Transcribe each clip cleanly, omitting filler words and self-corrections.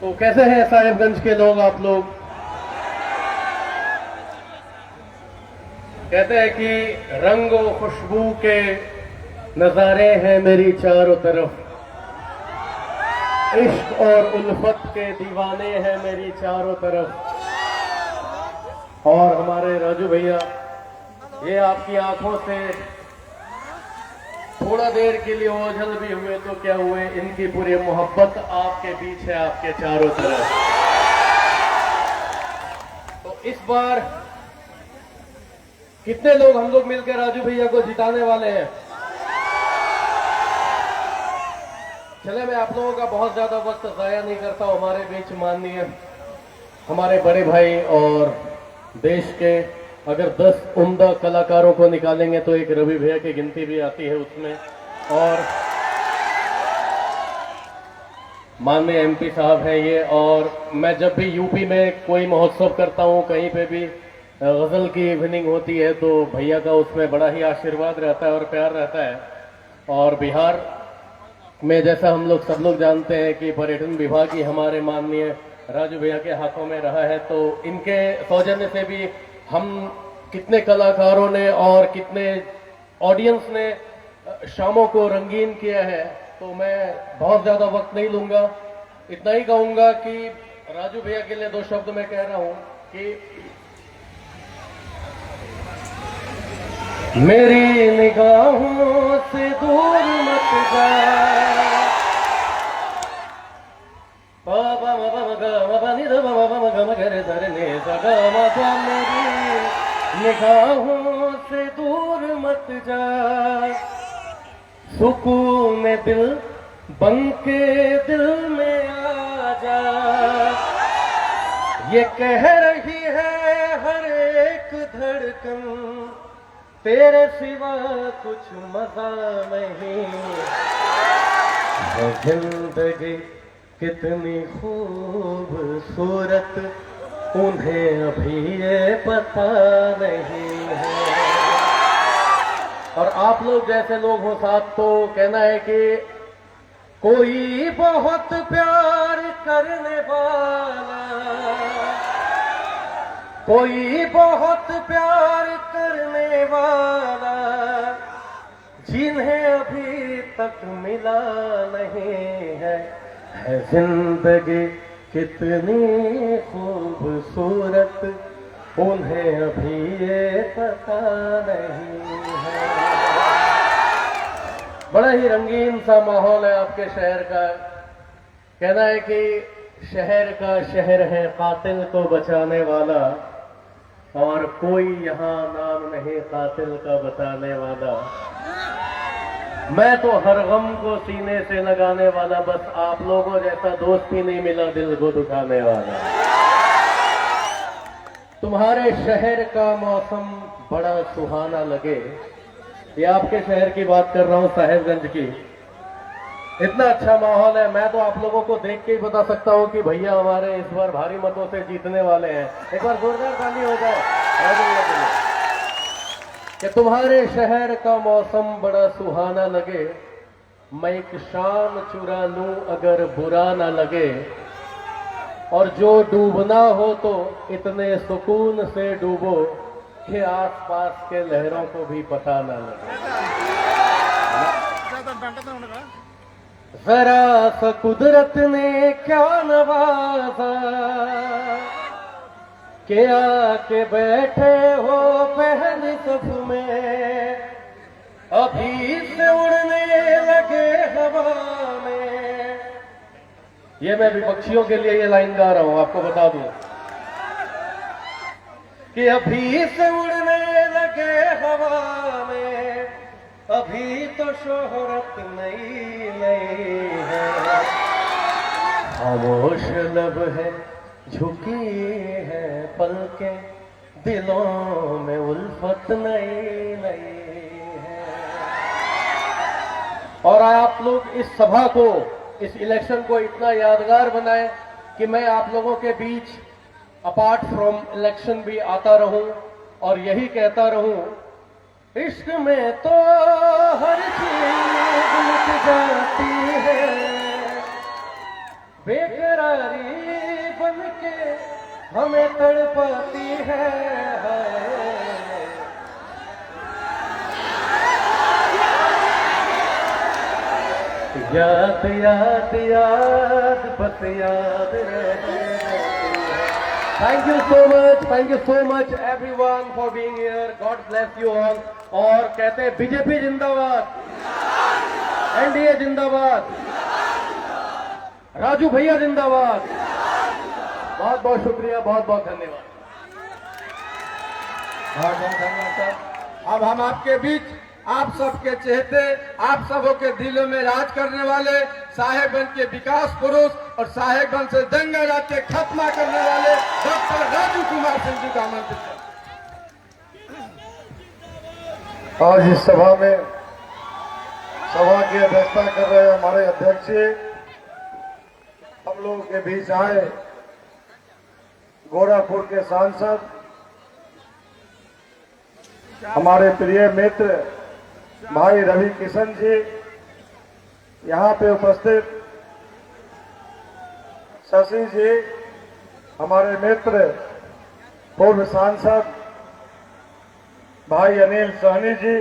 तो कैसे हैं साहिबगंज के लोग, आप लोग? कहते हैं कि रंग और खुशबू के नजारे हैं मेरी चारों तरफ, इश्क और उल्फत के दीवाने हैं मेरी चारों तरफ। और हमारे राजू भैया, ये आपकी आंखों से थोड़ा देर के लिए ओझल भी हुए तो क्या हुए, इनकी पूरी मोहब्बत आपके बीच है, आपके चारों तरफ। तो इस बार कितने लोग हम लोग मिलकर राजू भैया को जिताने वाले हैं? चले, मैं आप लोगों का बहुत ज्यादा वक्त जाया नहीं करता हूं। हमारे बीच माननीय हमारे बड़े भाई और देश के अगर 10 उम्दा कलाकारों को निकालेंगे तो एक रवि भैया की गिनती भी आती है उसमें। और माननीय एमपी साहब हैं ये। और मैं जब भी यूपी में कोई महोत्सव करता हूं, कहीं पे भी गजल की इवनिंग होती है, तो भैया का उसमें बड़ा ही आशीर्वाद रहता है और प्यार रहता है। और बिहार में जैसा हम लोग सब लोग जानते हैं कि पर्यटन विभाग ही हमारे माननीय राजू भैया के हाथों में रहा है, तो इनके सौजन्य से भी हम कितने कलाकारों ने और कितने ऑडियंस ने शामों को रंगीन किया है। तो मैं बहुत ज्यादा वक्त नहीं लूंगा, इतना ही कहूंगा कि राजू भैया के लिए 2 शब्द मैं कह रहा हूं कि मेरी निगाहों से दूर मत जा, मेरी निगाहों से दूर मत जा, सुकून दिल बन के दिल में आ जा। ये कह रही है हर एक धड़कन, तेरे सिवा कुछ मजा नहीं है। जिंदगी कितनी खूबसूरत उन्हें अभी ये पता नहीं है। और आप लोग जैसे लोग हो साथ, तो कहना है कि कोई बहुत प्यार करने वाला, कोई बहुत प्यार करने वाला, जिन्हें अभी तक मिला नहीं है जिंदगी कितनी खूबसूरत उन्हें अभी ये पता नहीं है। बड़ा ही रंगीन सा माहौल है आपके शहर का। कहना है कि शहर का शहर है कातिल को बचाने वाला, और कोई यहाँ नाम नहीं कातिल का बताने वाला। मैं तो हर गम को सीने से लगाने वाला, बस आप लोगों जैसा दोस्त ही नहीं मिला दिल को दुखाने वाला। तुम्हारे शहर का मौसम बड़ा सुहाना लगे, ये आपके शहर की बात कर रहा हूं, साहिबगंज की। इतना अच्छा माहौल है, मैं तो आप लोगों को देख के ही बता सकता हूं कि भैया हमारे इस बार भारी मतों से जीतने वाले हैं। एक बार जोरदार ताली हो जाए कि तुम्हारे शहर का मौसम बड़ा सुहाना लगे, मैं एक शाम चुरा लूं अगर बुरा ना लगे, और जो डूबना हो तो इतने सुकून से डूबो कि आसपास के लहरों को भी पता ना लगे। जरा सा कुदरत ने क्या नवाजा के आके बैठे हो पहली सफ में, अभी से उड़ने लगे हवा में। ये मैं विपक्षियों के लिए ये लाइन गा रहा हूं, आपको बता दूं कि अभी से उड़ने लगे हवा में, अभी तो शोहरत नई नई है। खामोश लब है झुकी है पलकें, दिलों में उल्फत नई नई है। और आप लोग इस सभा को, इस इलेक्शन को इतना यादगार बनाएं कि मैं आप लोगों के बीच अपार्ट फ्रॉम इलेक्शन भी आता रहूं और यही कहता रहूं, इश्क में तो हर चीज मिट जाती है, बेकरारी के हमें तड़पाती है। याद याद याद बस याद रहती है। Thank you so much everyone for being here. God bless you all. और कहते हैं बीजेपी जिंदाबाद, एनडीए जिंदाबाद, राजू भैया जिंदाबाद। बहुत बहुत शुक्रिया, बहुत बहुत धन्यवाद। बहुत बहुत धन्यवाद सर। अब हम आपके बीच आप सबके चहेते, आप सबों के दिलों में राज करने वाले साहेबगंज के विकास पुरुष और साहेबगंज से दंगा राज के खत्मा करने वाले डॉक्टर राजू कुमार सिंह जी का आमंत्रित है। आज इस सभा में सभा की अध्यक्षता कर रहे हमारे अध्यक्ष जी हम लोगों के बीच आए, गोरखपुर के सांसद हमारे प्रिय मित्र भाई रवि किशन जी, यहाँ पे उपस्थित शशि जी, हमारे मित्र पूर्व सांसद भाई अनिल सहनी जी,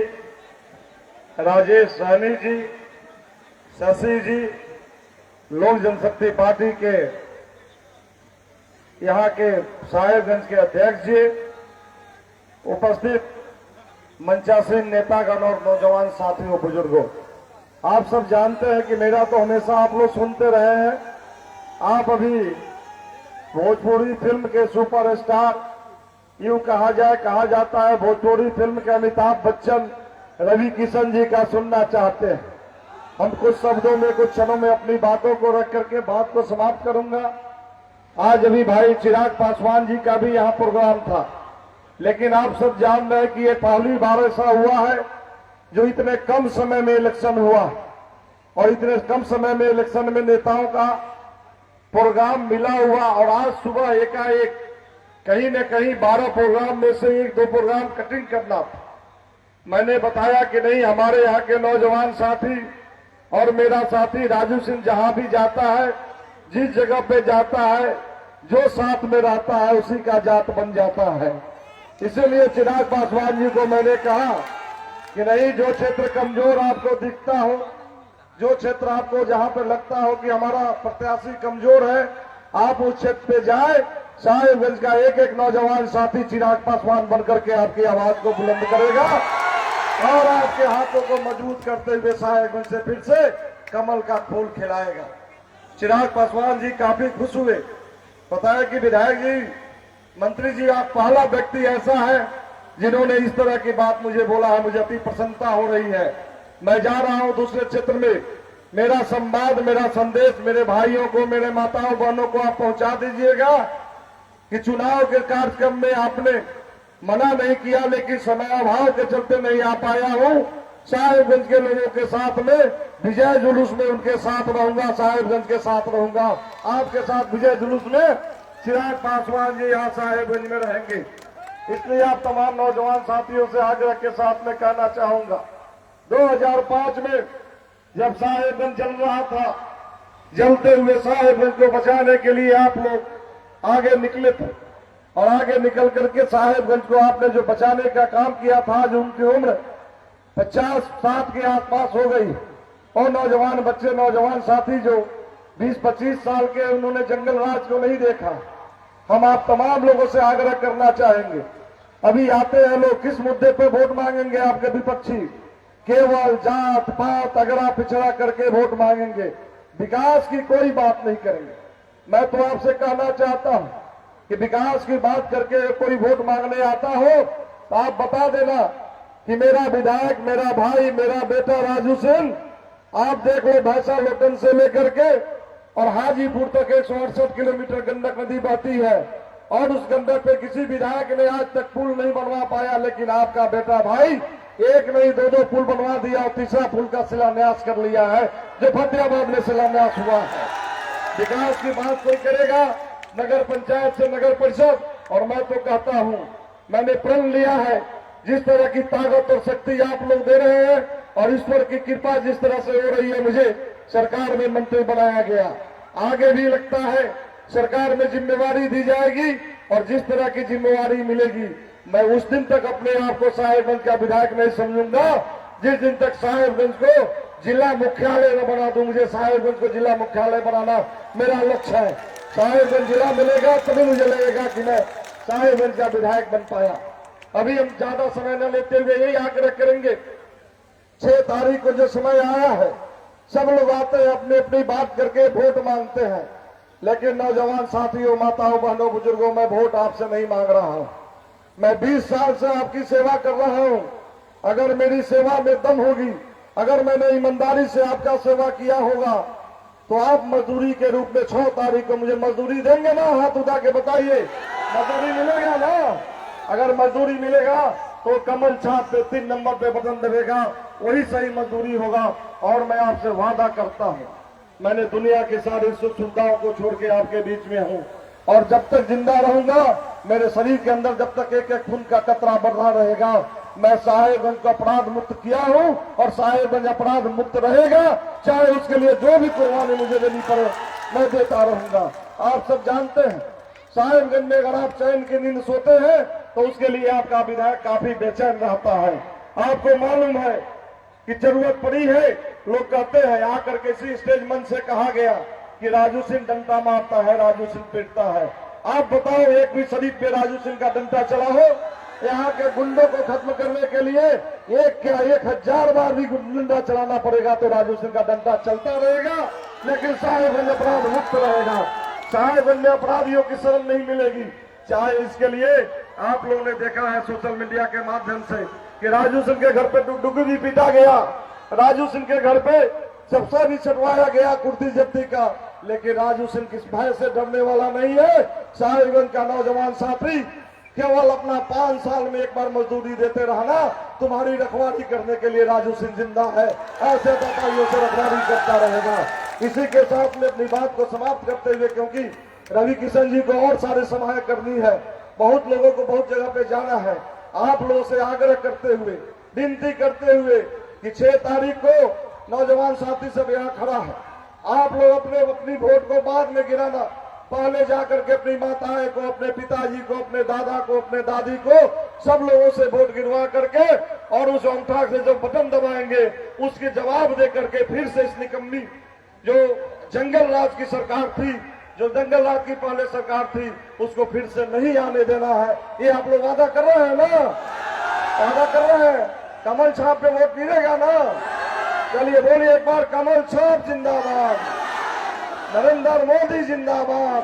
राजेश सहनी जी, शशि जी, लोक जनशक्ति पार्टी के यहाँ के साहेबगंज के अध्यक्ष जी, उपस्थित मंचासीन नेतागण और नौजवान साथियों बुजुर्गों, आप सब जानते हैं कि मेरा तो हमेशा आप लोग सुनते रहे हैं। आप अभी भोजपुरी फिल्म के सुपरस्टार, यूं कहा जाता है भोजपुरी फिल्म के अमिताभ बच्चन रवि किशन जी का सुनना चाहते हैं। हम कुछ शब्दों में, कुछ क्षणों में अपनी बातों को रख करके बात को समाप्त करूंगा। आज अभी भाई चिराग पासवान जी का भी यहाँ प्रोग्राम था, लेकिन आप सब जान रहे हैं कि ये पहली बार ऐसा हुआ है जो इतने कम समय में इलेक्शन हुआ, और इतने कम समय में इलेक्शन में नेताओं का प्रोग्राम मिला हुआ। और आज सुबह एकाएक कहीं न कहीं 12 प्रोग्राम में से 1-2 प्रोग्राम कटिंग करना था। मैंने बताया कि नहीं, हमारे यहाँ के नौजवान साथी और मेरा साथी राजू सिंह जहां भी जाता है, जिस जगह पे जाता है, जो साथ में रहता है उसी का जात बन जाता है। इसीलिए चिराग पासवान जी को मैंने कहा कि नहीं, जो क्षेत्र कमजोर आपको दिखता हो, जो क्षेत्र आपको जहां पर लगता हो कि हमारा प्रत्याशी कमजोर है, आप उस क्षेत्र पे जाए। साहेबगंज का एक एक नौजवान साथी चिराग पासवान बनकर के आपकी आवाज को बुलंद करेगा और आपके हाथों को मजबूत करते हुए साहेबगंज से फिर से कमल का फूल खिलाएगा। चिराग पासवान जी काफी खुश हुए। पता है कि विधायक जी, मंत्री जी, आप पहला व्यक्ति ऐसा है जिन्होंने इस तरह की बात मुझे बोला है। मुझे अति प्रसन्नता हो रही है। मैं जा रहा हूं दूसरे क्षेत्र में, मेरा संवाद, मेरा संदेश मेरे भाइयों को, मेरे माताओं बहनों को आप पहुंचा दीजिएगा कि चुनाव के कार्यक्रम में आपने मना नहीं किया, लेकिन समय अभाव के चलते नहीं आ पाया हूं। साहेबगंज के लोगों के साथ में विजय जुलूस में उनके साथ रहूंगा, साहेबगंज के साथ रहूंगा। आपके साथ विजय जुलूस में चिराग पासवान जी यहाँ साहेबगंज में रहेंगे। इसलिए आप तमाम नौजवान साथियों से आग्रह के साथ में कहना चाहूंगा, 2005 में जब साहेबगंज जल रहा था, जलते हुए साहेबगंज को बचाने के लिए आप लोग आगे निकले थे, और आगे निकल करके साहेबगंज को आपने जो बचाने का काम किया था, जो उनकी उम्र 50-60 के आसपास हो गई, और नौजवान बच्चे, नौजवान साथी जो 20-25 साल के, उन्होंने जंगल राज को नहीं देखा। हम आप तमाम लोगों से आग्रह करना चाहेंगे, अभी आते हैं लोग, किस मुद्दे पे वोट मांगेंगे आपके विपक्षी? केवल जात पात अगड़ा पिछड़ा करके वोट मांगेंगे, विकास की कोई बात नहीं करेंगे। मैं तो आपसे कहना चाहता हूं कि विकास की बात करके कोई वोट मांगने आता हो तो आप बता देना कि मेरा विधायक, मेरा भाई, मेरा बेटा राजू सिंह, आप देख लो भैंसा लोटन से लेकर के और हाजीपुर तक 168 किलोमीटर गंडक नदी बहती है, और उस गंडक पे किसी विधायक ने आज तक पुल नहीं बनवा पाया, लेकिन आपका बेटा भाई एक नहीं 2-2 पुल बनवा दिया, और तीसरा पुल का शिलान्यास कर लिया है, जो फतेहाबाद में शिलान्यास हुआ है। विकास की बात कोई करेगा नगर पंचायत से नगर परिषद, और मैं तो कहता हूं, मैंने प्रण लिया है, जिस तरह की ताकत और शक्ति आप लोग दे रहे हैं और ईश्वर की कृपा जिस तरह से हो रही है, मुझे सरकार में मंत्री बनाया गया, आगे भी लगता है सरकार में जिम्मेवारी दी जाएगी और जिस तरह की जिम्मेवारी मिलेगी, मैं उस दिन तक अपने आप को साहेबगंज का विधायक नहीं समझूंगा जिस दिन तक साहेबगंज को जिला मुख्यालय न बना दूं। मुझे साहेबगंज को जिला मुख्यालय बनाना मेरा लक्ष्य है। साहेबगंज जिला मिलेगा तभी मुझे लगेगा कि मैं साहेबगंज का विधायक बन पाया। अभी हम ज्यादा समय न लेते हुए यही आग्रह करेंगे, 6 तारीख को जो समय आया है, सब लोग आते हैं अपनी अपनी बात करके वोट मांगते हैं, लेकिन नौजवान साथियों, माताओं, बहनों, बुजुर्गों, मैं वोट आपसे नहीं मांग रहा हूं। मैं 20 साल से आपकी सेवा कर रहा हूं। अगर मेरी सेवा में दम होगी, अगर मैंने ईमानदारी से आपका सेवा किया होगा, तो आप मजदूरी के रूप में 6 तारीख को मुझे मजदूरी देंगे ना? हाथ उठा के बताइए, मजदूरी मिलेगा ना? अगर मजदूरी मिलेगा तो कमल छाप पे 3 नंबर पे बटन दबेगा, वही सही मजदूरी होगा। और मैं आपसे वादा करता हूं, मैंने दुनिया की सारी सुख सुविधाओं को छोड़ के आपके बीच में हूं, और जब तक जिंदा रहूंगा, मेरे शरीर के अंदर जब तक एक एक खून का कतरा बढ़ रहा रहेगा, मैं साहेबगंज को अपराध मुक्त किया हूं और साहेबगंज अपराध मुक्त रहेगा। चाहे उसके लिए जो भी कुर्बानी मुझे देनी पड़े, मैं देता रहूंगा। आप सब जानते हैं, साहेबगंज में अगर आप चैन की नींद सोते हैं तो उसके लिए आपका विधायक काफी बेचैन रहता है। आपको मालूम है कि जरूरत पड़ी है, लोग कहते हैं, आकर के इसी स्टेज मंच से कहा गया कि राजू सिंह डंडा मारता है, राजू सिंह पीटता है। आप बताओ, एक भी शरीफ पे राजू सिंह का डंडा चला हो? यहाँ के गुंडों को खत्म करने के लिए एक क्या 1000 बार भी डंडा चलाना पड़ेगा तो राजू सिंह का डंडा चलता रहेगा, लेकिन साहेबगंज अपराध मुक्त रहेगा। साहेबगंज में अपराधियों की शरण नहीं मिलेगी। चाहे इसके लिए आप लोगों ने देखा है सोशल मीडिया के माध्यम से कि राजू सिंह के घर पे डुगडुगी भी पीटा गया, राजू सिंह के घर पे सबसे भी छटवाया गया कुर्ती जब्ती का, लेकिन राजू सिंह किस भय से डरने वाला नहीं है। साहेबगंज का नौजवान साथी केवल अपना 5 साल में एक बार मजदूरी देते रहना, तुम्हारी रखवाली करने के लिए राजू सिंह जिंदा है, ऐसे दताइयों से रखवाली करता रहेगा। इसी के साथ में अपनी बात को समाप्त करते हुए, क्योंकि रवि किशन जी को और सारे समाएं करनी है, बहुत लोगों को बहुत जगह पे जाना है, आप लोगों से आग्रह करते हुए, विनती करते हुए कि 6 तारीख को नौजवान साथी सब यहाँ खड़ा है, आप लोग अपनी वोट को बाद में गिराना, पहले जाकर के अपनी माताएं को, अपने पिताजी को, अपने दादा को, अपने दादी को, सब लोगों से वोट गिरवा करके और उस अंगूठा से जो बटन दबाएंगे उसके जवाब दे करके फिर से इस निकम्मी जो जंगल राज की सरकार थी, जो जंगल राज की पहले सरकार थी, उसको फिर से नहीं आने देना है। ये आप लोग वादा कर रहे हैं ना? वादा कर रहे हैं? कमल छाप पे वोट गिरेगा ना? चलिए बोलिए एक बार, कमल छाप जिंदाबाद, नरेंद्र मोदी जिंदाबाद,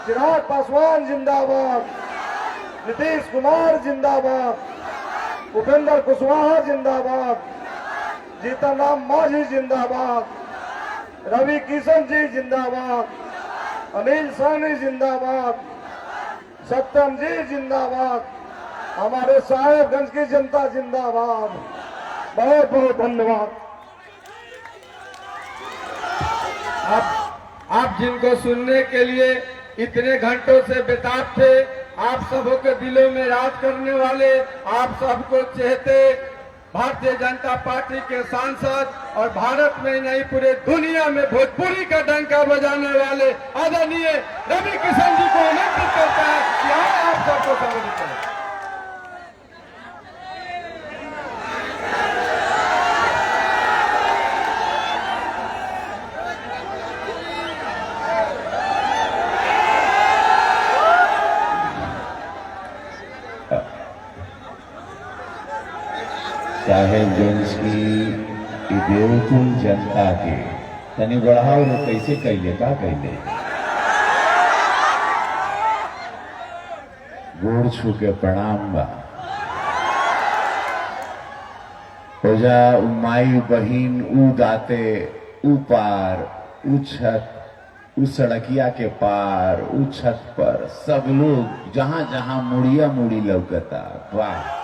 चिराग पासवान जिंदाबाद, नीतीश कुमार जिंदाबाद, उपेंद्र कुशवाहा जिंदाबाद, जीतन राम मांझी जिंदाबाद, रवि किशन जी जिंदाबाद, अनिल साहनी जिंदाबाद, सत्यम जी जिंदाबाद, हमारे साहेबगंज की जनता जिंदाबाद। बहुत बहुत धन्यवाद। आप जिनको सुनने के लिए इतने घंटों से बेताब थे, आप सबों के दिलों में राज करने वाले, आप सबको चहेते भारतीय जनता पार्टी के सांसद और भारत में नहीं पूरे दुनिया में भोजपुरी का डंका बजाने वाले आदरणीय रवि किशन जी को आमंत्रित करता है कि आप सबको संबोधित करें। साहेबगंज की देवकुल जनता के तनी बढ़ाओ रे, कैसे कैले का कैले गोड़ छू के प्रणाम बा। ओजा माई बहिन ऊ दाते ऊ पार ऊ छत ऊ सड़किया के पार ऊ छत पर सब लोग जहां जहां मुड़िया मुड़ी लौकता। वाह!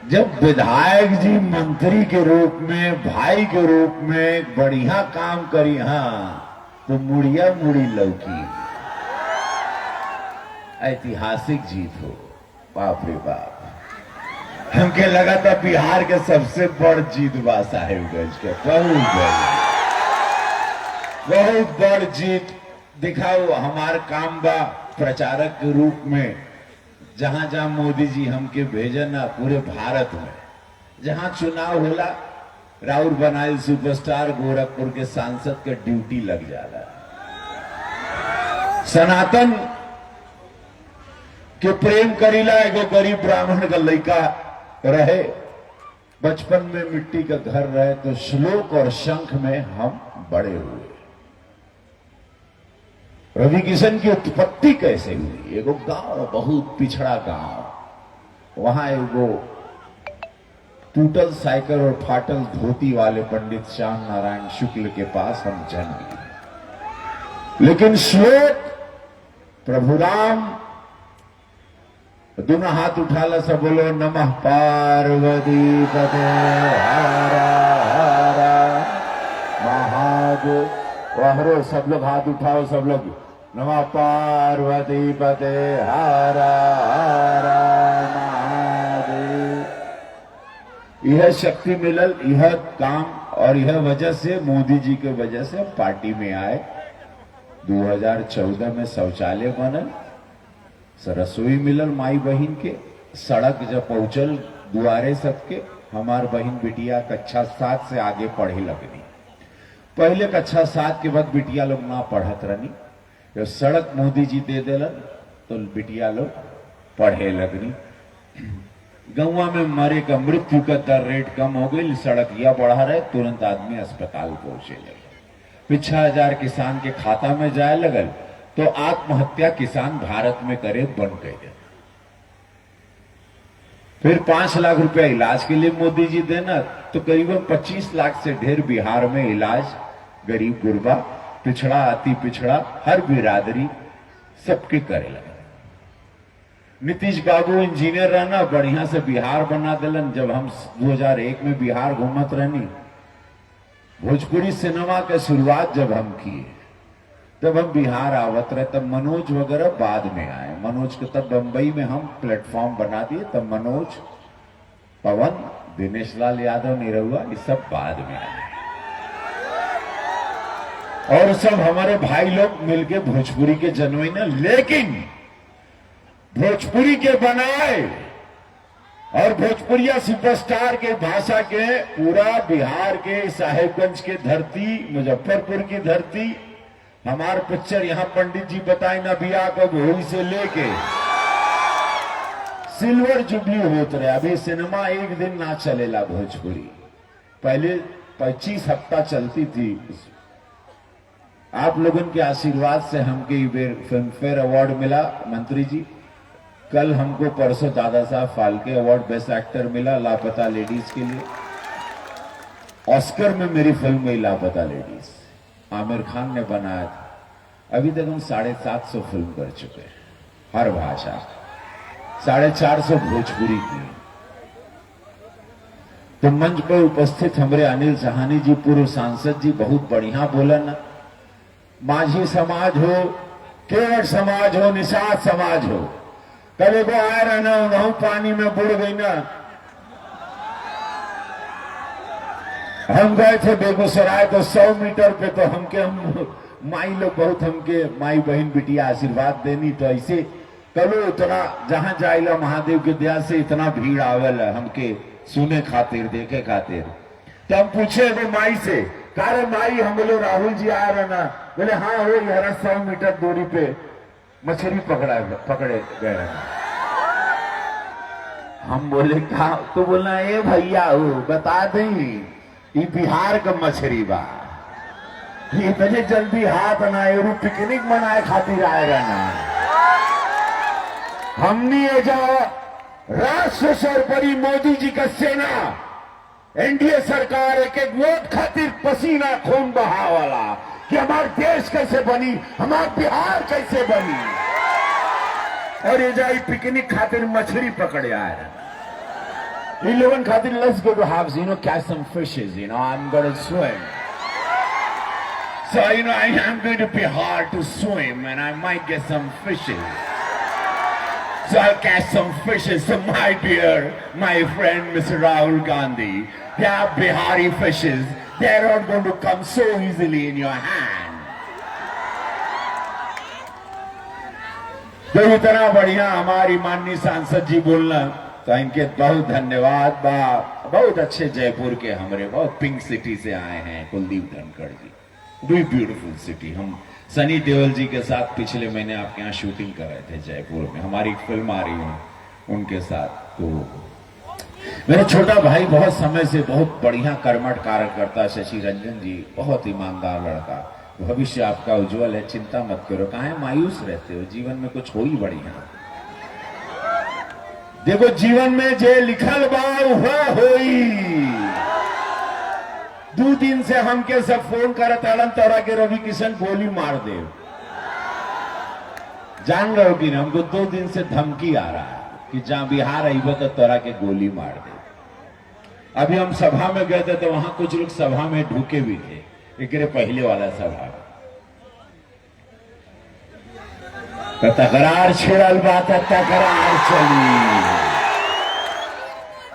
जब विधायक जी मंत्री के रूप में, भाई के रूप में बढ़िया काम करी, हाँ, तो मुड़िया मुड़ी लौकी। ऐतिहासिक जीत हो, बाप रे बाप। हमके लगा था बिहार के सबसे बड़ जीत बा साहेबगंज के। बहुत बड़ी बहुत बड़ जीत दिखाओ हमार काम बा प्रचारक के रूप में। जहां जहां मोदी जी हमके भेजन ना पूरे भारत में, जहां चुनाव होला राउर बनाइल सुपरस्टार गोरखपुर के सांसद के ड्यूटी लग जाला। सनातन के प्रेम करीला एगो गरीब ब्राह्मण का लड़का रहे, बचपन में मिट्टी का घर रहे तो श्लोक और शंख में हम बड़े हुए। रवि किशन की उत्पत्ति कैसे हुई? एगो गांव, बहुत पिछड़ा गांव, वहां एगो टूटल साइकिल और फाटल धोती वाले पंडित श्याम नारायण शुक्ल के पास हम जन्म लिए। लेकिन श्लोक प्रभु राम, दोनों हाथ उठाला सब बोलो नमः पार्वती पते हर हर महादेव। वाहरो सब लोग हाथ उठाओ, सब लोग नमः पार्वती पते हर हर महादेव। यह शक्ति मिलल, यह काम और यह वजह से मोदी जी के वजह से पार्टी में आए। 2014 में शौचालय बनल, रसोई मिलल माई बहन के, सड़क जब पहुंचल दुआरे सबके, हमार बहन बिटिया कक्षा 7 से आगे पढ़े लगनी। पहले कक्षा 7 के बाद बिटिया लोग ना पढ़त रहनी, जब सड़क मोदी जी दे देलन तो बिटिया लोग पढ़े लगनी। गौवा में मरे का मृत्यु का दर रेट कम हो गई, सड़क या बढ़ा रहे, तुरंत आदमी अस्पताल पहुंचे लगे। 6,000 किसान के खाता में जाए लगल तो आत्महत्या किसान भारत में करे बन गए। फिर 5 लाख रुपया इलाज के लिए मोदी जी देना, तो करीबन 25 लाख से ढेर बिहार में इलाज गरीब गुरबा, पिछड़ा, अति पिछड़ा, हर बिरादरी सबके करे लगे। नीतीश बाबू इंजीनियर रहना, बढ़िया से बिहार बना दिलन। जब हम 2001 में बिहार घूमत रहनी, भोजपुरी सिनेमा के शुरुआत जब हम किए तब हम बिहार आवत रहे, तब मनोज वगैरह बाद में आए। मनोज को तब बंबई में हम प्लेटफॉर्म बना दिए, तब मनोज, पवन, दिनेश लाल यादव, निरहुआ, ये सब बाद में आए। और सब हमारे भाई लोग मिलके भोजपुरी के जन्मे न, लेकिन भोजपुरी के बनाए और भोजपुरिया सुपरस्टार के भाषा के पूरा बिहार के साहेबगंज के धरती, मुजफ्फरपुर की धरती, हमार पिक्चर यहाँ पंडित जी बताए ना बिया को भोई से लेके सिल्वर जुबली होते रहे। अभी सिनेमा एक दिन ना चलेला भोजपुरी, पहले 25 हफ्ता चलती थी। आप लोगों के आशीर्वाद से हमके फिल्म फेयर अवार्ड मिला मंत्री जी। कल हमको परसों Dada Saheb Phalke award best actor मिला लापता लेडीज के लिए। ऑस्कर में मेरी फिल्म गई लापता लेडीज, आमिर खान ने बनाया था। अभी तक हम 750 फिल्म कर चुके हैं, हर भाषा, 450 भोजपुरी की। तो मंच पर उपस्थित हमारे अनिल सहानी जी, पूर्व सांसद जी, बहुत बढ़िया बोला ना। माझी समाज हो, केवट समाज हो, निषाद समाज हो, कल एगो आए रहना, उन्होंने पानी में बुड़ गई ना। हम गए थे बेगूसराय, तो 100 मीटर पे तो हम माई लोग बहुत हमके, माई बहन बिटिया आशीर्वाद देनी, तो ऐसे कलो इतना जहां जाइला महादेव के दया से इतना भीड़ आवेल हमके सुने खातिर, देखे खातिर। तो हम पूछे वो माई से, कारे माई हम बोलो राहुल जी आए रहना, बोले हाँ हो यार 100 मीटर दूरी पे मछली पकड़े गए रहना। हम बोले कहा, तो बोलना ए भैया हो बता दें, ये बिहार का मछली बा, ये इतने जल्दी हाथ ना एरू पिकनिक मनाए खातिर आए रहना। हमने ये जाओ राष्ट्र सर्वोपरि मोदी जी का सेना, एनडीए सरकार एक एक वोट खातिर पसीना खून बहा वाला कि हमारा देश कैसे बनी, हमारा बिहार कैसे बनी। और ये जाई पिकनिक खातिर मछली पकड़े आए इन लोगों खातिर, let's go to have, catch some fishes, I'm going to swim. So, I am going to Bihar to swim and I might get some fishes. So I'll catch some fishes. So my dear, my friend Mr. Rahul Gandhi, they are Bihari fishes. They're not going to come so easily in your hand. तो इतना बढ़िया हमारी माननीय सांसद जी बोलना, तो इनके बहुत धन्यवाद बा। बहुत अच्छे जयपुर के हमारे बहुत पिंक सिटी से आए हैं कुलदीप धनखड़ जी, वी ब्यूटीफुल सिटी। हम सनी देओल जी के साथ पिछले महीने आपके यहाँ शूटिंग कर रहे थे जयपुर में, हमारी फिल्म आ रही है उनके साथ। तो मेरा छोटा भाई बहुत समय से बहुत बढ़िया कर्मठ कार्यकर्ता शशि रंजन जी, बहुत ईमानदार लड़का, भविष्य आपका उज्जवल है, चिंता मत करो। काहे मायूस रहते हो, जीवन में कुछ हो ही बढ़िया। देखो जीवन में जे लिखल बा वह होई। 2 दिन से हमके सब फोन करत आलन तोरा के रवि किशन गोली मार दे। जान रहे हो कि नहीं, हमको 2 दिन से धमकी आ रहा है कि जहां बिहार आई तो तोरा के गोली मार दे। अभी हम सभा में गए थे तो वहां कुछ लोग सभा में ढुके भी थे, एक पहले वाला सभा। तो तकरार छिड़ल बात, तकरार चली,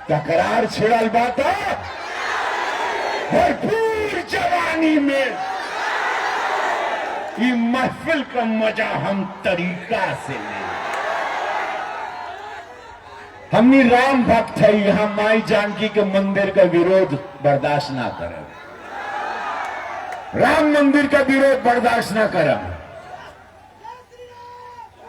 तकरार छिड़ल बात भरपूर जवानी में। ये महफिल का मजा हम तरीका से लें। हमनी राम भक्त है, यहां माई जानकी के मंदिर का विरोध बर्दाश्त ना करें, राम मंदिर का विरोध बर्दाश्त ना करें।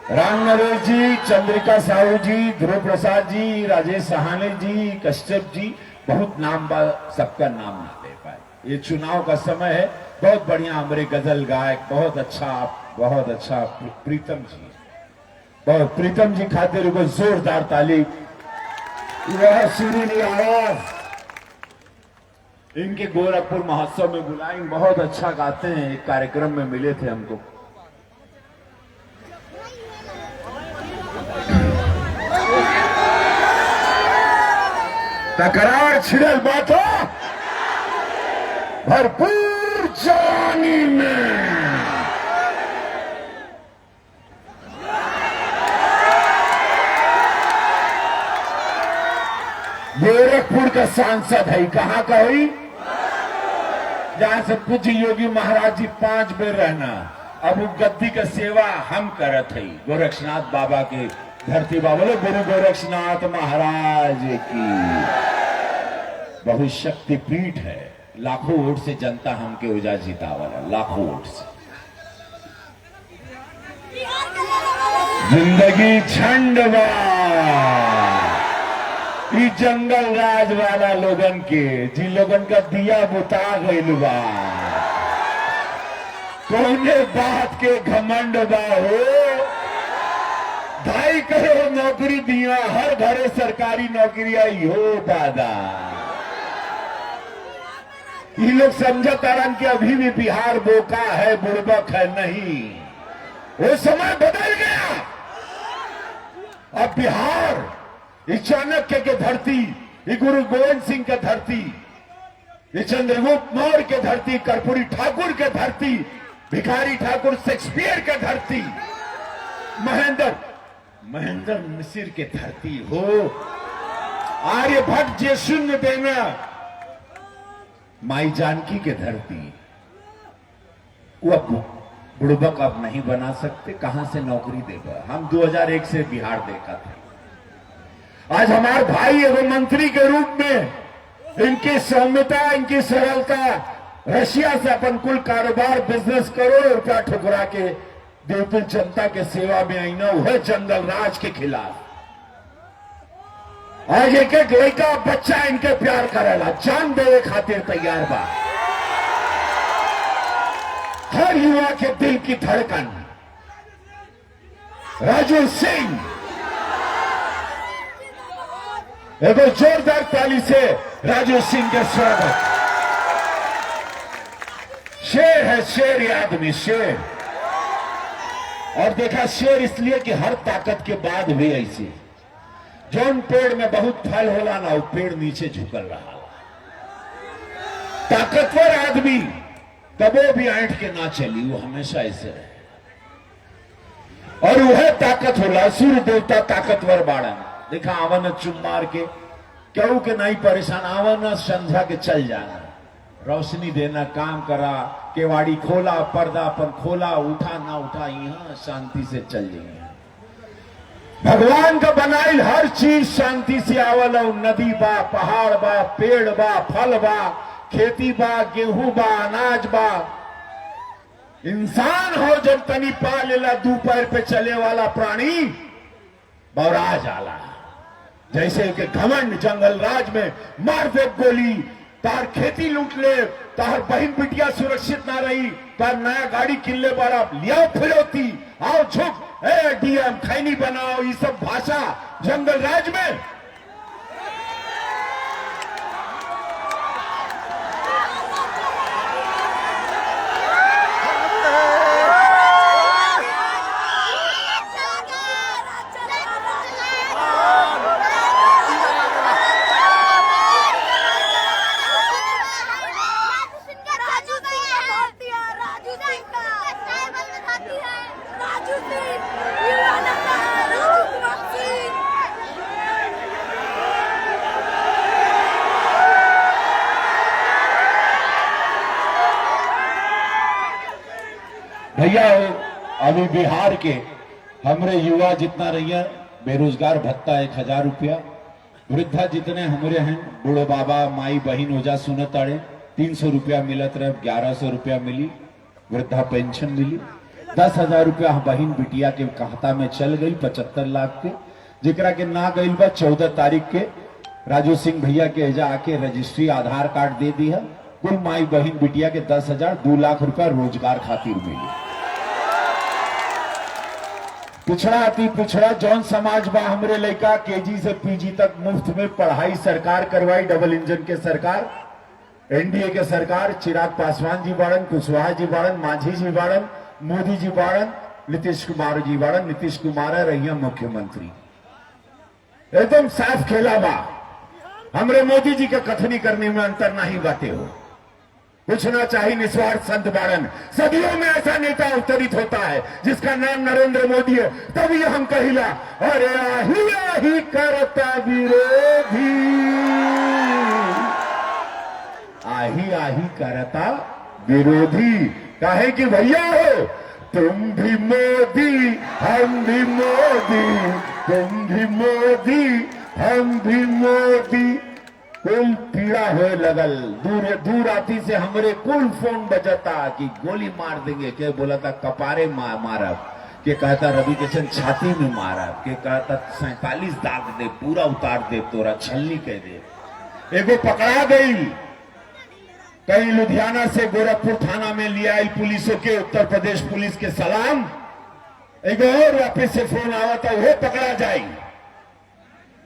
राम नरेश जी, चंद्रिका साहू जी, ध्रुव प्रसाद जी, राजेश सहाने जी, कश्यप जी, बहुत नाम बा, सबका नाम ना ले पाए। ये चुनाव का समय है। बहुत बढ़िया हमारे गजल गायक, बहुत अच्छा प्रीतम जी, बहुत प्रीतम जी खातिर को जोरदार ताली। वह सुरीली आवाज इनके गोरखपुर महोत्सव में बुलाई, बहुत अच्छा गाते हैं, एक कार्यक्रम में मिले थे हमको। तकरार छिड़ल बातों भरपूर जवानी में। गोरखपुर का सांसद है, कहां का हुई? जहां से पूज्य योगी महाराज जी 5 बेर रहना, अब वो गद्दी का सेवा हम करत है। गोरक्षनाथ बाबा के धरती बाबा, बोलो गुरु गोरक्षनाथ महाराज की। बहुत शक्ति पीठ है, लाखों वोट से जनता हमके उजा जीतावला, लाखों वोट से। जिंदगी झंडवा ई जंगल राज वाला लोगन के, जिन लोगन का दिया बुता गइल बा, कौने बात के घमंड बा हो। 2.5 करोड़ नौकरी दिया, हर घरे सरकारी नौकरी आई हो दादा। ये लोग समझता रन कि अभी भी बिहार बोका है, बुड़बक है, नहीं, वो समय बदल गया। अब बिहार ये चाणक्य के धरती, ये गुरु गोविंद सिंह के धरती, ये चंद्रगुप्त मौर्य के धरती, कर्पूरी ठाकुर के धरती, भिखारी ठाकुर शेक्सपियर के धरती, महेंद्र मिसिर के धरती हो, आर्यभट्ट जे शून्य देना, माई जानकी के धरती। वो अब बुड़बक अब नहीं बना सकते, कहां से नौकरी देगा। हम 2001 से बिहार देखा था। आज हमारे भाई एवं मंत्री के रूप में इनकी सौम्यता, इनकी सरलता, रशिया से अपन कुल कारोबार बिजनेस करोड़ों रुपया ठुकरा के देवतुल जनता के सेवा में आई ना, वह जंगल राज के खिलाफ। आज एक लड़का बच्चा इनके प्यार करेला, जान देवे खातिर तैयार बा। हर युवा के दिल की धड़कन राजू सिंह, एक जोरदार ताली से राजू सिंह के स्वागत। शेर है, शेर ये आदमी, शेर। और देखा शेर इसलिए कि हर ताकत के बाद भी ऐसी, जौन पेड़ में बहुत फल होला ना, वो पेड़ नीचे झुकल रहा। ताकतवर आदमी कबो भी ऐंठ के ना चली, वो हमेशा ऐसे रहे। और वह ताकत होला, सूर्य देवता ताकतवर बाड़ा। देखा आवन चुम मार के क्यों के नहीं परेशान, आवन समझा के चल जाना, रोशनी देना, काम करा, केवाड़ी खोला, पर्दा पर खोला, उठा ना उठा, यहां शांति से चल जाइए। भगवान का बनाइल हर चीज शांति से आवल। नदी बा, पहाड़ बा, पेड़ बा, फल बा, खेती बा, गेहूं बा, अनाज बा। इंसान हो जब तनी पा लेला दो पैर पे चले वाला प्राणी बौरा जाला। जैसे कि घमंड जंगल राज में मार दे गोली, तार खेती लूट ले, तार बहन बिटिया सुरक्षित ना रही, तार नया गाड़ी किनले बड़ा लियाओ फिरौती, आओ झुक, ए डीएम खैनी बनाओ, ये सब भाषा जंगल राज में। भैया अभी बिहार के हमरे युवा जितना रहिए बेरोजगार भत्ता 1000 रुपया, वृद्धा जितने हमरे हैं बूढ़े बाबा माई बहन ओजा सुनत आड़े 300 रुपया मिलत रहे, 1100 रुपया मिली वृद्धा पेंशन मिली। 10,000 रुपया बहन बिटिया के खाता में चल गई 75 लाख के, जिकरा के ना गई बा 14 तारीख के राजू सिंह भैया के एजा आके रजिस्ट्री आधार कार्ड दे दी है। कुल माई बहन बिटिया के 10,000 2 लाख रुपया रोजगार खातिर मिली। पिछड़ा अति पिछड़ा जौन समाज बा हमरे लड़का केजी से पीजी तक मुफ्त में पढ़ाई सरकार करवाई। डबल इंजन के सरकार, एनडीए के सरकार, चिराग पासवान जी बाड़न, कुशवाहा जी बाड़न, मांझी जी बाड़न, मोदी जी बाड़न, नीतीश कुमार जी बाड़न। नीतीश कुमार रहिया मुख्यमंत्री। एकदम साफ खेला बा। हमरे मोदी जी के कथनी करने में अंतर नहीं बातें हो। पूछना चाहिए निस्वार्थ संत बाड़न। सदियों में ऐसा नेता अवतरित होता है जिसका नाम नरेंद्र मोदी है। तभी हम कहिला अरे आही आही करता विरोधी, आही आही करता विरोधी। काहे कि भैया हो तुम भी मोदी हम भी मोदी, तुम भी मोदी हम भी मोदी। कुल पीड़ा होए लगल, दूर आती से हमरे कुल फोन बजता कि गोली मार देंगे। के बोला था कपारे मारब, के कहता रवि किशन छाती में मारब, के कहता 47 दाग दे, पूरा उतार दे, तोरा छलनी कह दे। एगो पकड़ा गई कहीं लुधियाना से गोरखपुर थाना में लिया आई पुलिसों के, उत्तर प्रदेश पुलिस के सलाम। एगो और वापिस से फोन आवा था वो पकड़ा जाए,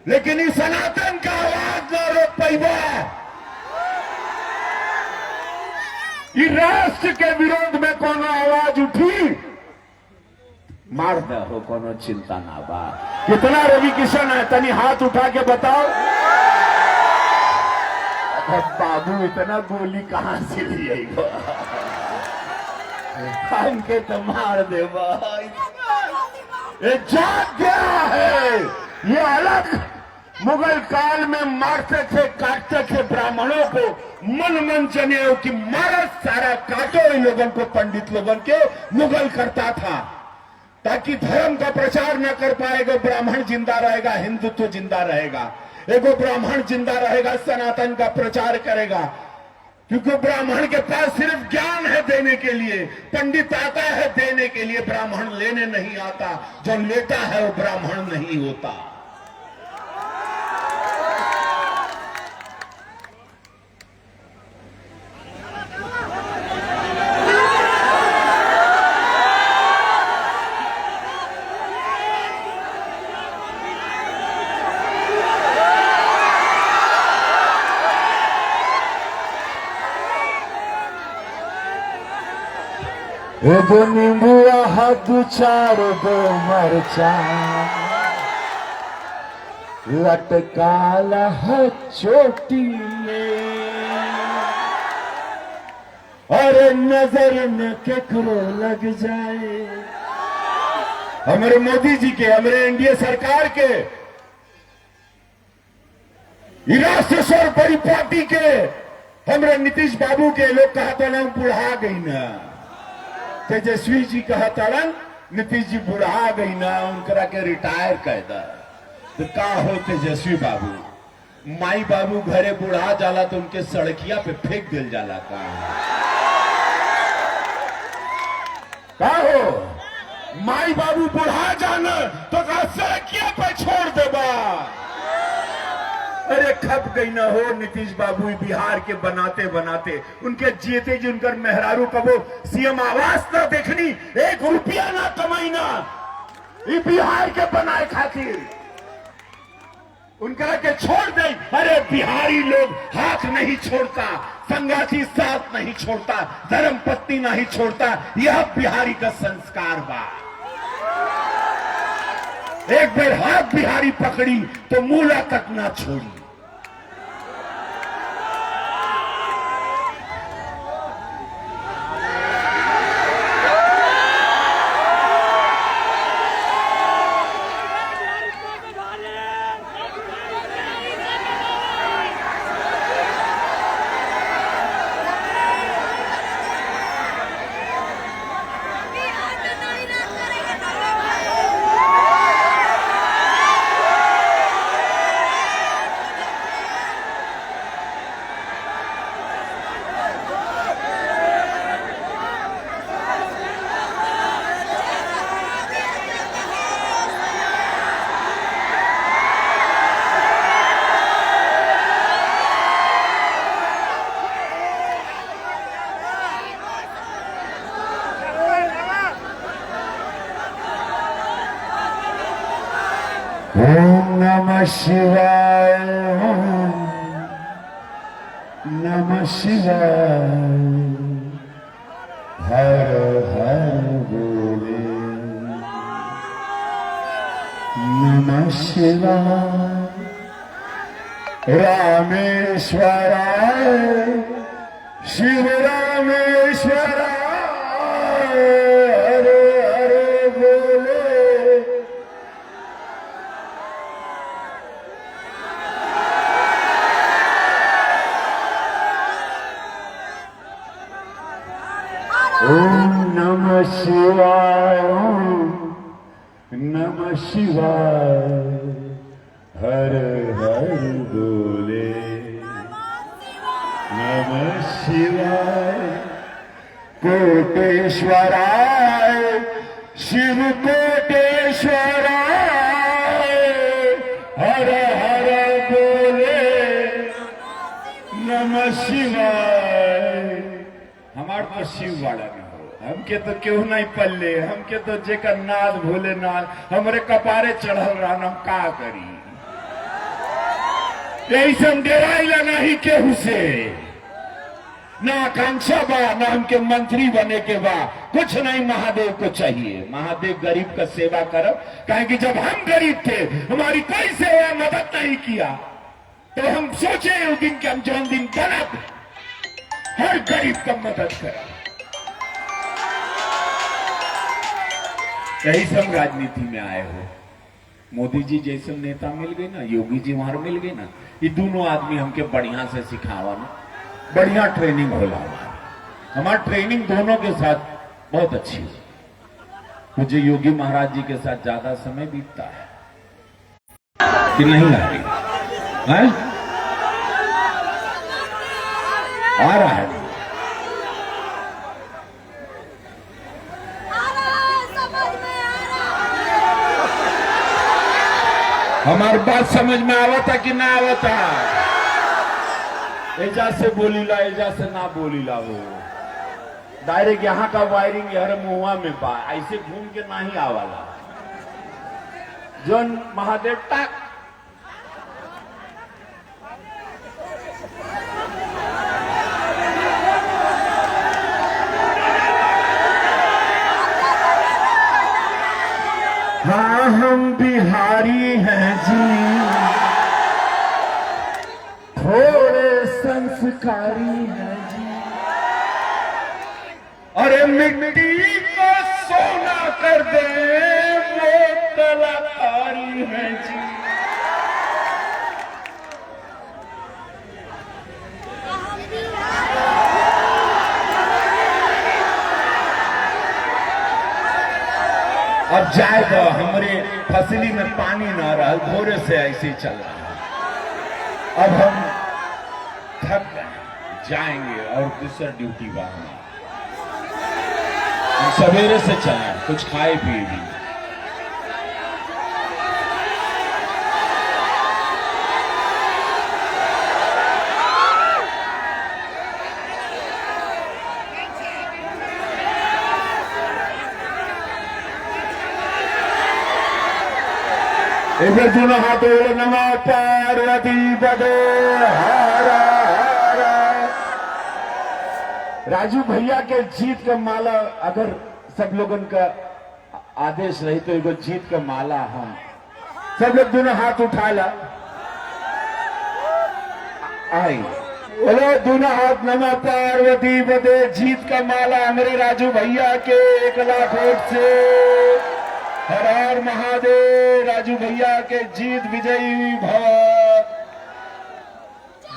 लेकिन इस सनातन का आवाज न रोक पाइबा। इस राष्ट्र के विरोध में कोनो आवाज उठी मार दे हो, कोनो चिंता ना बा। कितना रवि किशन है तनी हाथ उठा के बताओ। बाबू इतना गोली कहां से लिए के तो मार दे भाई। ये जाग गया है। ये अलग मुगल काल में मारते थे काटते थे ब्राह्मणों को, मन जनेऊ कि मारत सारा काटो इन लोगों को, पंडित लोगों के मुगल करता था ताकि धर्म का प्रचार न कर पाएगा। ब्राह्मण जिंदा रहेगा, हिंदुत्व जिंदा रहेगा। एगो ब्राह्मण जिंदा रहेगा, सनातन का प्रचार करेगा, क्योंकि ब्राह्मण के पास सिर्फ ज्ञान है देने के लिए, पंडित आता है देने के लिए, ब्राह्मण लेने नहीं आता। जो लेता है वो ब्राह्मण नहीं होता। एगो नींबुआ हाथ 4 गो मरचा लटकाला है चोटी में, और नजर न केकरो लग जाए। हमारे मोदी जी के, हमारे एनडीए सरकार के, राष्ट्र स्वर बड़ी पार्टी के, हमारे नीतीश बाबू के लोग कहते ना बुढ़ा गई ना। तेजस्वी जी कहतरन नीतीश जी बुढ़ा गई ना, उनकरा के रिटायर कर दा तो का हो तेजस्वी बाबू। माई बाबू घरे बुढ़ा जाला तो उनके सड़किया पे फेंक दिल जाला का हो। माई बाबू बुढ़ा जाना तो का सड़किया पे छोड़ देबा। अरे खप गई ना हो नीतीश बाबू बिहार के बनाते बनाते। उनके जीते जी उनकर मेहरारू कबो सीएम आवास ना देखनी, 1 रुपया ना कमाई ना ये बिहार के बनाए खातिर उनका के छोड़ दे। अरे बिहारी लोग हाथ नहीं छोड़ता, संगाती साथ नहीं छोड़ता, धर्म पत्नी नहीं छोड़ता, यह बिहारी का संस्कार बा। एक बार हाथ बिहारी पकड़ी तो मूला तक ना छोड़ी। ओम नमः शिवाय, ओम नमः शिवाय, हर हर बोले नमः शिवाय। रामेश्वराय शिव रामेश्वराय, हरे हरे बोले। ओम नमः शिवाय, ओम नमः शिवाय, हर हर बोले नमः शिवाय। कोटेश्वराय शिव कोटेश्वराय, हर हर बोले नमः शिवाय। हमार तो शिव वाला में हो, हमके तो क्यों नहीं पल्ले, हमके तो जेकर नाद भोलेनाथ हमरे कपारे चढ़ल रहन, हम का करी। यही हम डेराइला नहीं केहू से, ना आकांक्षा बा, ना हमके मंत्री बने के बा, कुछ नहीं। महादेव को चाहिए, महादेव गरीब का सेवा करब। कहे कि जब हम गरीब थे हमारी कोई सेवा मदद नहीं किया, तो हम सोचे उस दिन के हम जौन दिन गलत हर गरीब का मदद करा। यही सब राजनीति में आए हो। मोदी जी जैसे नेता मिल गए ना, योगी जी वहां मिल गए ना, ये दोनों आदमी हमके बढ़िया से सिखावा ना, बढ़िया ट्रेनिंग होला हमारी ट्रेनिंग दोनों के साथ बहुत अच्छी है। मुझे योगी महाराज जी के साथ ज्यादा समय बीतता है कि नहीं आ रही है? आ रहा है। हमारी बात समझ में आवता कि ना आवता? एजा से बोलीला, एजा से ना बोलीला। वो डायरेक्ट यहाँ का वायरिंग हर मुआ में बा, ऐसे घूम के ना ही आवाला। जौन महादेव टाक हाँ हम बिहारी हैं जी, थोड़े संस्कारी हैं जी। अरे मिट्टी को सोना कर दे वो कलाकारी है जी। अब जाए तो हमारे फसली में पानी ना रहा, भोरे से ऐसे ही चल रहा है। अब हम थक गए, जाएंगे और दूसरा ड्यूटी वहां। हम सवेरे से चले, कुछ खाए पिए भी। इधर दोनों हाथों नमो पार्वती पदे हर हर। राजू भैया के जीत का माला, अगर सब लोगों का आदेश रही तो एगो जीत का माला हम सब लोग दोनों हाथ उठा ला। आई बोलो दोनों हाथ नमो पार्वती पदे। जीत का माला हमारे राजू भैया के 1 लाख वोट से। हर हर महादेव। राजू भैया के जीत विजयी भव।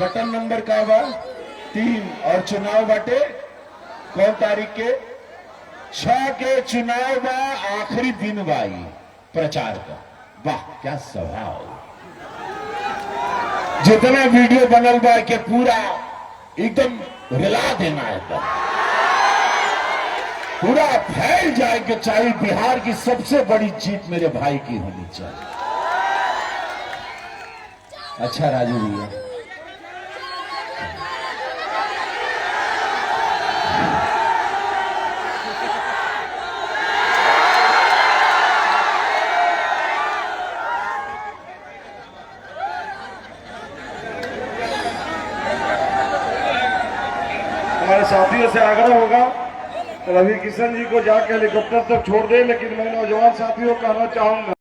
बटन नंबर का बा 3 और चुनाव बाटे कौन तारीख के 6 के चुनाव बा। आखिरी दिन बाई प्रचार का। वाह क्या सभा हो। जितना वीडियो बनल बा के पूरा एकदम रिला देना है तो पूरा फैल जाए कि चाहिए। बिहार की सबसे बड़ी जीत मेरे भाई की होनी चाहिए। अच्छा राजू भैया, हमारे साथियों से आग्रह होगा रवि किशन जी को जाके हेलीकॉप्टर तक छोड़ दे, लेकिन मैं नौजवान साथियों को कहना चाहूंगा